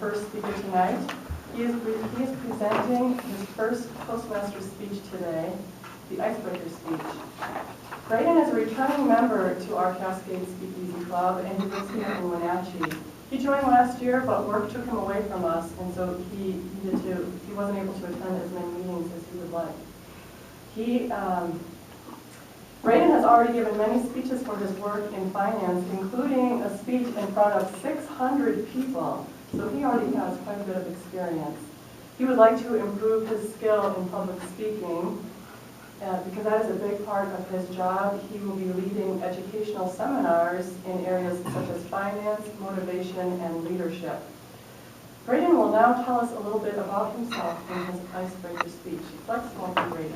first speaker tonight. He is presenting his first Toastmaster speech today, the Ice Breaker speech. Braden is a returning member to our Cascade Speakeasy Club, and he lives here in Wenatchee. He joined last year, but work took him away from us, and so he wasn't able to attend as many meetings as he would like. Braden has already given many speeches for his work in finance, including a speech in front of 600 people, so he already has quite a bit of experience. He would like to improve his skill in public speaking, because that is a big part of his job. He will be leading educational seminars in areas such as finance, motivation, and leadership. Braden will now tell us a little bit about himself in his icebreaker speech. Let's welcome Braden.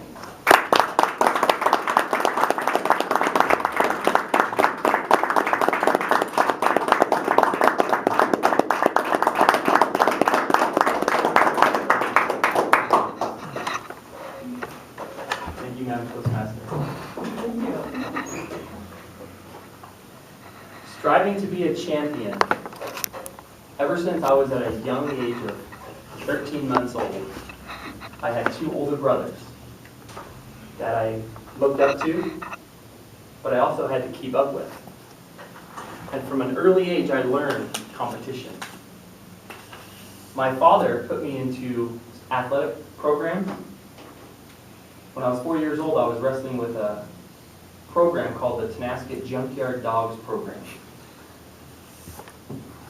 Striving to be a champion. Ever since I was at a young age of 13 months old, I had two older brothers that I looked up to, but I also had to keep up with. And from an early age, I learned competition. My father put me into athletic program. When I was 4 years old, I was wrestling with a program called the Tenasket Junkyard Dogs program.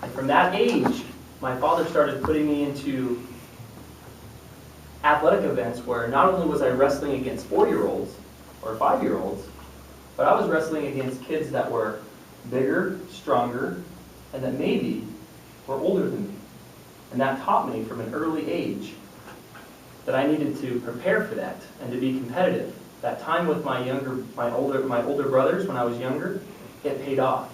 And from that age, my father started putting me into athletic events where not only was I wrestling against 4-year-olds or 5-year-olds, but I was wrestling against kids that were bigger, stronger, and that maybe were older than me. And that taught me from an early age that I needed to prepare for that and to be competitive. That time with my older brothers when I was younger, it paid off.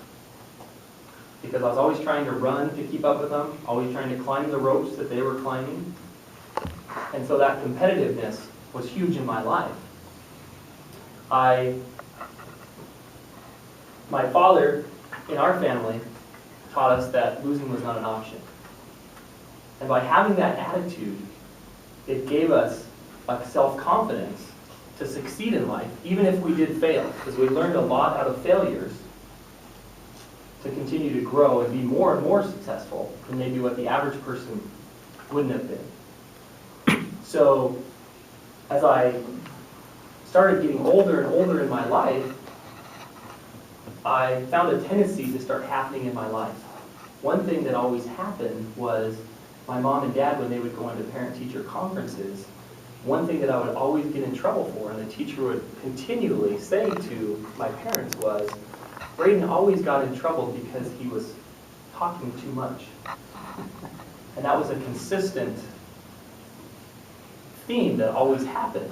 Because I was always trying to run to keep up with them, always trying to climb the ropes that they were climbing. And so that competitiveness was huge in my life. My father, in our family, taught us that losing was not an option. And by having that attitude, it gave us a self-confidence to succeed in life, even if we did fail, because we learned a lot out of failures to continue to grow and be more and more successful than maybe what the average person wouldn't have been. So as I started getting older and older in my life, I found a tendency to start happening in my life. One thing that always happened was my mom and dad, when they would go into parent-teacher conferences, one thing that I would always get in trouble for, and the teacher would continually say to my parents, was, Braden always got in trouble because he was talking too much. And that was a consistent theme that always happened.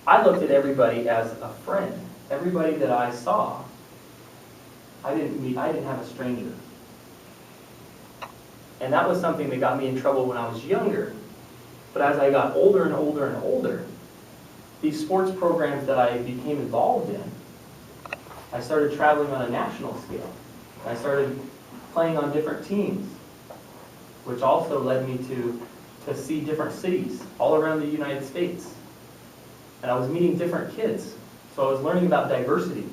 I looked at everybody as a friend. Everybody that I saw, I didn't have a stranger. And that was something that got me in trouble when I was younger. But as I got older and older and older, these sports programs that I became involved in, I started traveling on a national scale. I started playing on different teams, which also led me to see different cities all around the United States. And I was meeting different kids. So I was learning about diversity.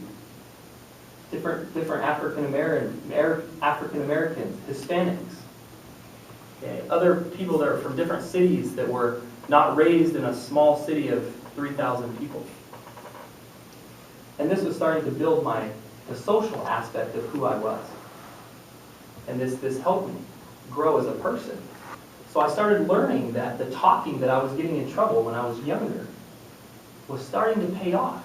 Different African Americans, Hispanics, okay, other people that are from different cities that were not raised in a small city of 3,000 people. And this was starting to build the social aspect of who I was. And this helped me grow as a person. So I started learning that the talking that I was getting in trouble when I was younger was starting to pay off.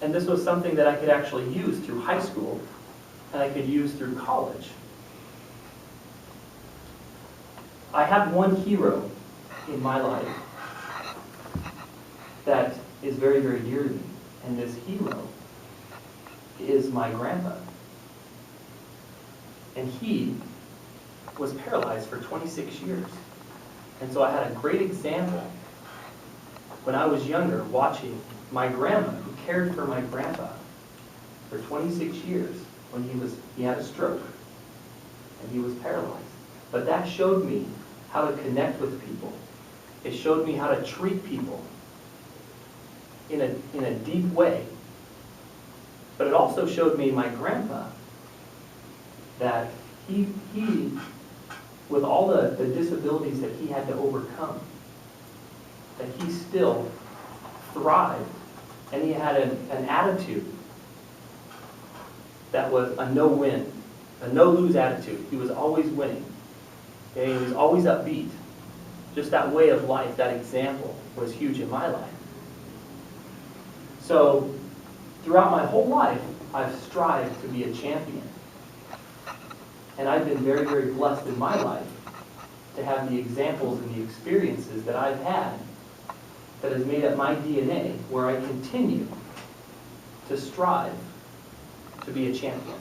And this was something that I could actually use through high school, and I could use through college. I have one hero in my life that is very, very dear to me. And this hero is my grandpa. And he was paralyzed for 26 years. And so I had a great example when I was younger watching my grandma, who cared for my grandpa for 26 years when he had a stroke. and he was paralyzed. But that showed me how to connect with people. It showed me how to treat people in a deep way. But it also showed me my grandpa, that he with all the disabilities that he had to overcome, that he still thrived, and he had an attitude that was a no-win, a no-lose attitude. He was always winning. Okay? He was always upbeat. Just that way of life, that example, was huge in my life. So, throughout my whole life, I've strived to be a champion. And I've been very, very blessed in my life to have the examples and the experiences that I've had that has made up my DNA, where I continue to strive to be a champion.